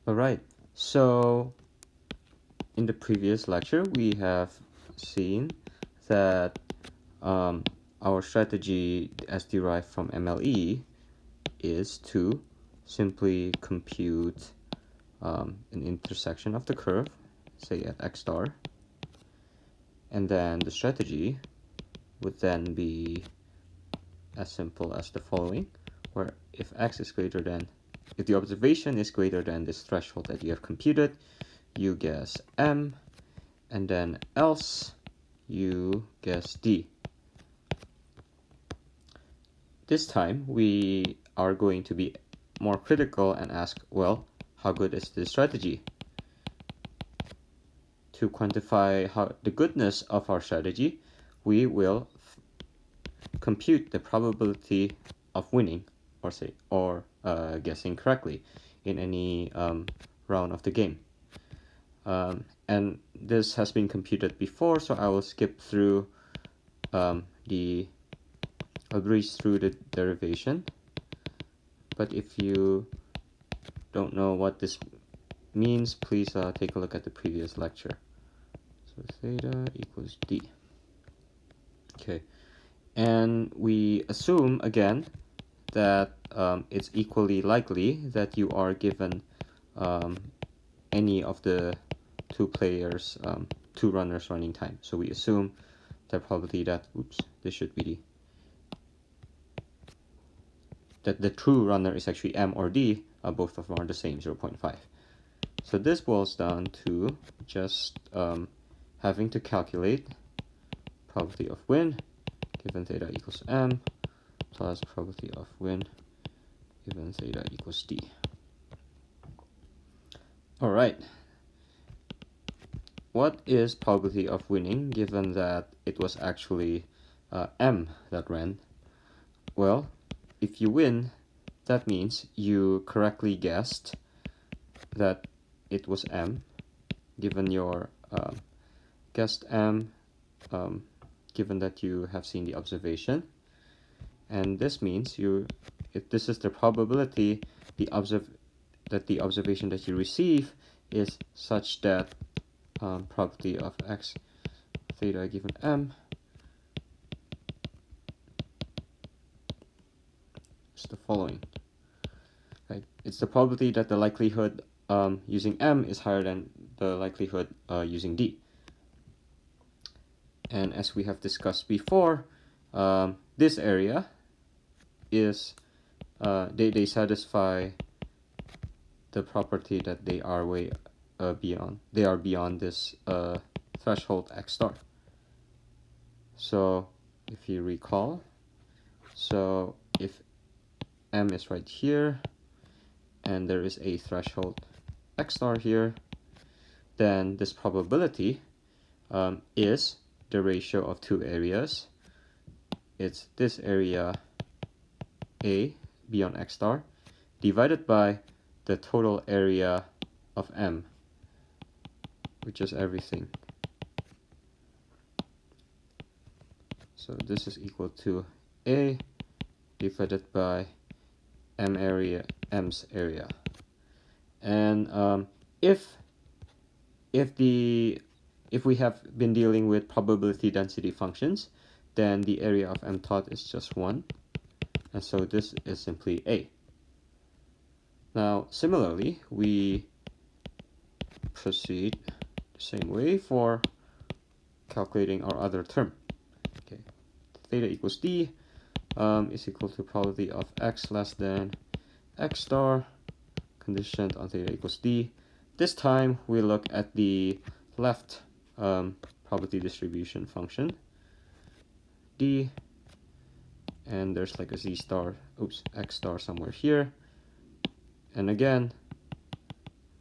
All right, so in the previous lecture, we have seen that our strategy as derived from MLE is to simply compute an intersection of the curve, say at x star, and then the strategy would then be as simple as the following, where if the observation is greater than this threshold that you have computed, you guess M, and then else you guess D. This time we are going to be more critical and ask, well, how good is this strategy? To quantify the goodness of our strategy, we will compute the probability of winning or guessing correctly in any round of the game. And this has been computed before, so I will skip through I'll breeze through the derivation. But if you don't know what this means, please take a look at the previous lecture. So theta equals D. Okay, and we assume again that it's equally likely that you are given any of the two runners running time. So we assume the probability that this should be that the true runner is actually M or D, both of them are the same, 0.5. So this boils down to just having to calculate probability of win given theta equals M plus probability of win given theta equals D. All right. What is probability of winning given that it was actually M that ran? Well, if you win, that means you correctly guessed that it was M, given your guessed M, given that you have seen the observation. And this means this is the probability that the observation that you receive is such that probability of x theta given M is the following. Right? It's the probability that the likelihood using M is higher than the likelihood using D. And as we have discussed before, this area is they satisfy the property that they are beyond this threshold x star. So if you recall, so if M is right here and there is a threshold x star here, then this probability is the ratio of two areas. It's this area A beyond x star divided by the total area of M, which is everything. So this is equal to A divided by M's area. And if we have been dealing with probability density functions, then the area of M tot is just 1. And so this is simply A. Now, similarly, we proceed the same way for calculating our other term. Okay, theta equals D is equal to probability of x less than x star conditioned on theta equals D. This time we look at the left probability distribution function D, and there's like a x star somewhere here. And again,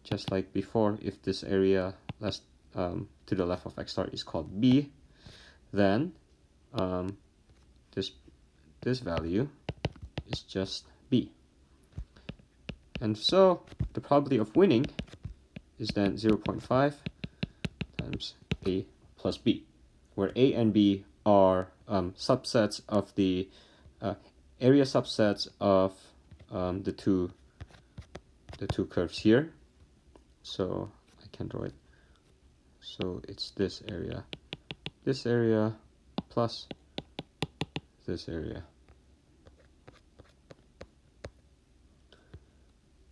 just like before, if this area to the left of x star is called B, then this value is just B. And so the probability of winning is then 0.5 times A plus B, where A and B are subsets of the area subsets of the two curves here. so I can draw it. So it's this area plus this area.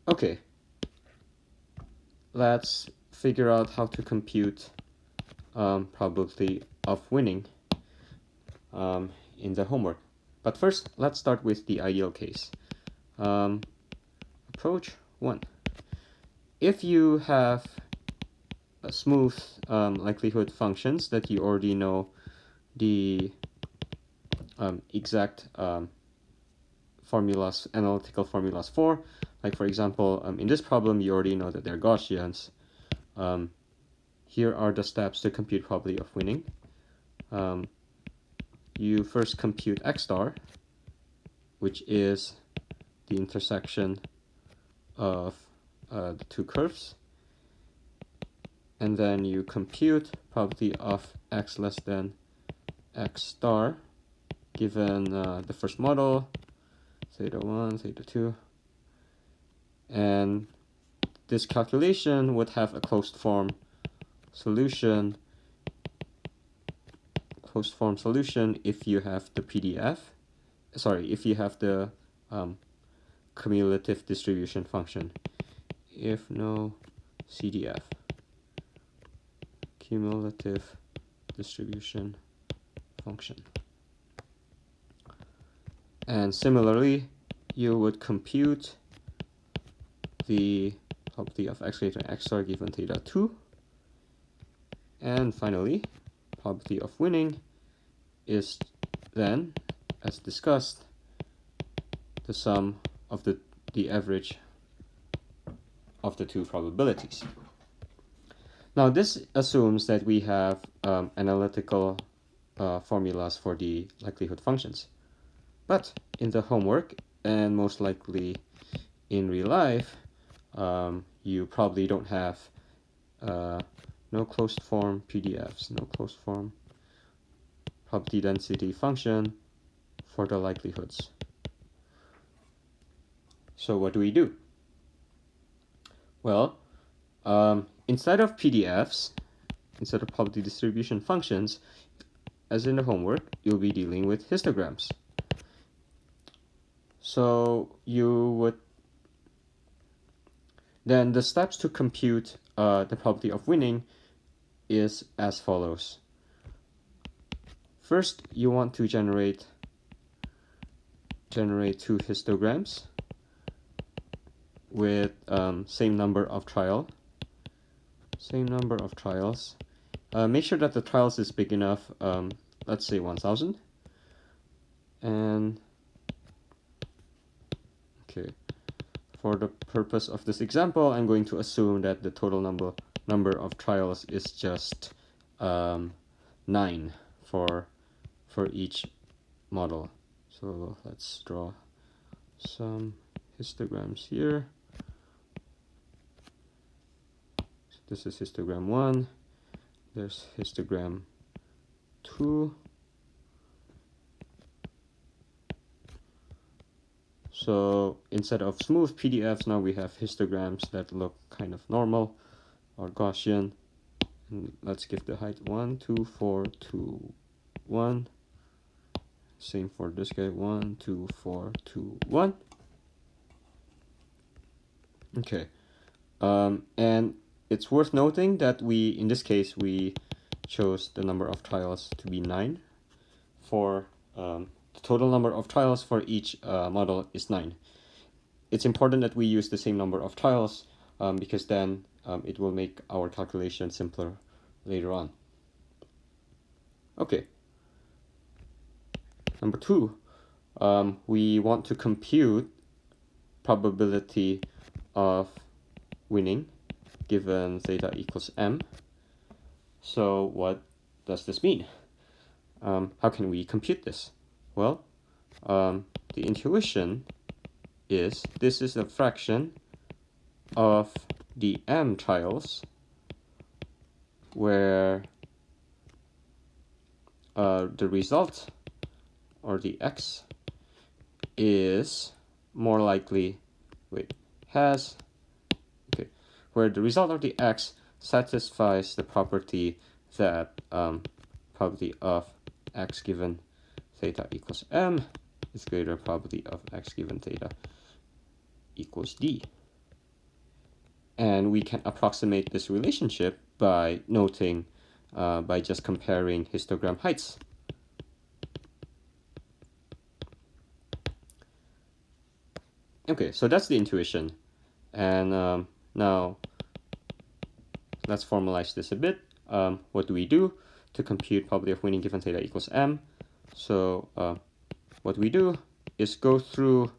Okay, let's figure out how to compute probability of winning in the homework. But first, let's start with the ideal case. Approach 1. If you have a smooth likelihood functions that you already know the exact formulas, analytical formulas for, like for example, in this problem, you already know that they're Gaussians. Here are the steps to compute probability of winning. You first compute x star, which is the intersection of the two curves, and then you compute probability of x less than x star given the first model, theta 1, theta 2, and this calculation would have a closed form solution if you have the PDF, if you have the cumulative distribution function. If no CDF, cumulative distribution function. And similarly, you would compute the probability of x greater than x star given theta 2. And finally, probability of winning is then, as discussed, the sum of the average of the two probabilities. Now this assumes that we have analytical formulas for the likelihood functions. But in the homework, and most likely in real life, you probably don't have no closed form PDFs, no closed form probability density function for the likelihoods. So what do we do? Well, instead of PDFs, instead of probability distribution functions, as in the homework, you'll be dealing with histograms. So you would then the steps to compute the probability of winning is as follows. First, you want to generate two histograms with same number of trials. Make sure that the trials is big enough. Let's say 1,000. And okay, for the purpose of this example, I'm going to assume that the total number of trials is just 9 for each model. So let's draw some histograms here. So this is histogram 1. There's histogram 2. So instead of smooth PDFs, now we have histograms that look kind of normal or Gaussian. And let's give the height 1, 2, 4, 2, 1. Same for this guy, 1, 2, 4, 2, 1. Okay, and it's worth noting that in this case, we chose the number of trials to be 9. For the total number of trials for each model is 9. It's important that we use the same number of trials because then it will make our calculation simpler later on. Okay. Number 2, we want to compute probability of winning given theta equals m. So what does this mean? How can we compute this? Well, the intuition is this is a fraction of the m trials where the result or the x is more likely, where the result of the x satisfies the property that probability of x given theta equals m is greater probability of x given theta equals d. And we can approximate this relationship by noting, by just comparing histogram heights. Okay, so that's the intuition. And now let's formalize this a bit. What do we do to compute probability of winning given theta equals m? So what we do is go through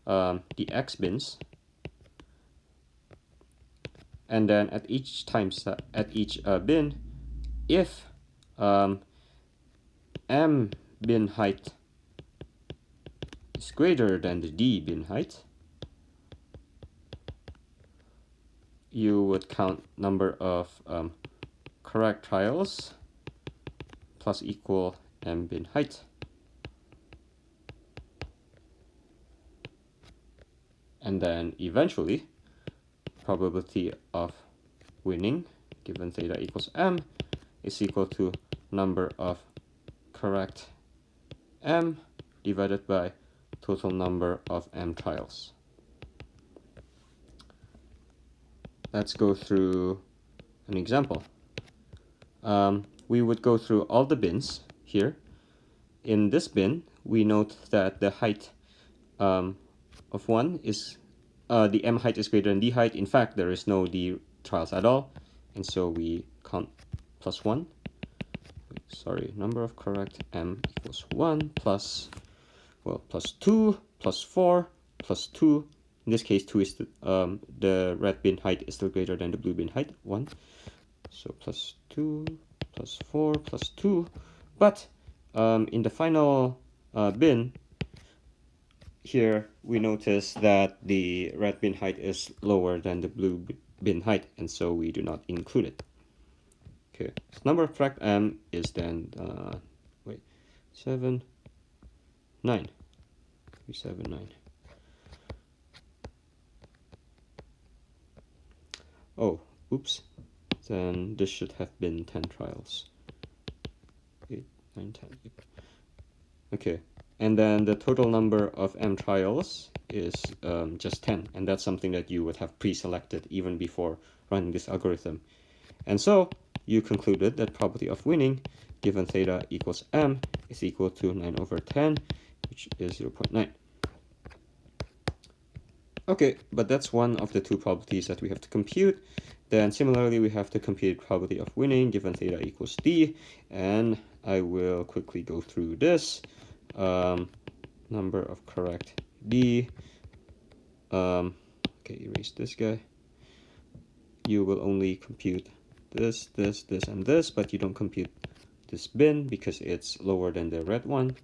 the x bins, and then at each bin, if m bin height is greater than the d bin height, you would count number of correct trials plus equal m bin height. And then eventually, probability of winning given theta equals m is equal to number of correct m divided by total number of m trials. Let's go through an example. We would go through all the bins here. In this bin, we note that the height of 1 is, the m height is greater than d height. In fact, there is no d trials at all, and so we count plus 1. Sorry, number of correct m equals 1 plus, well, plus 2 plus 4 plus 2. In this case, 2 is the red bin height is still greater than the blue bin height, 1. So plus 2 plus 4 plus 2. But in the final bin, here we notice that the red bin height is lower than the blue bin height, and so we do not include it. Okay, so number of correct m is then 7, 9. 3, 7, 9. Oh, oops. Then this should have been 10 trials. 8, 9, 10. Okay, and then the total number of m trials is just 10, and that's something that you would have pre-selected even before running this algorithm. And so you concluded that probability of winning given theta equals m is equal to 9 over 10, which is 0.9. Okay, but that's one of the two probabilities that we have to compute. Then similarly, we have to compute probability of winning given theta equals d, and I will quickly go through this. Number of correct d. Okay, erase this guy. You will only compute this, this, this, and this, but you don't compute this bin because it's lower than the red one.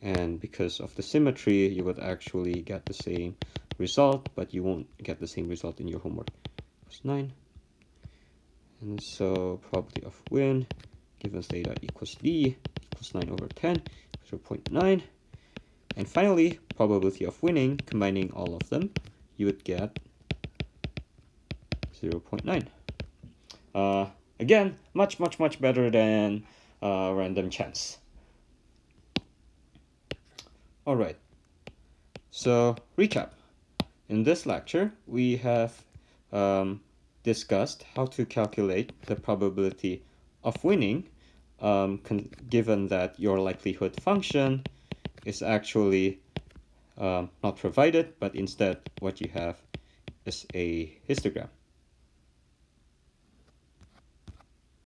And because of the symmetry, you would actually get the same result, but you won't get the same result in your homework. It's 9. And so probability of win given theta equals d equals 9 over 10, 0.9. And finally, probability of winning, combining all of them, you would get 0.9. Again, much better than random chance. All right, so recap. In this lecture, we have discussed how to calculate the probability of winning given that your likelihood function is actually not provided, but instead what you have is a histogram.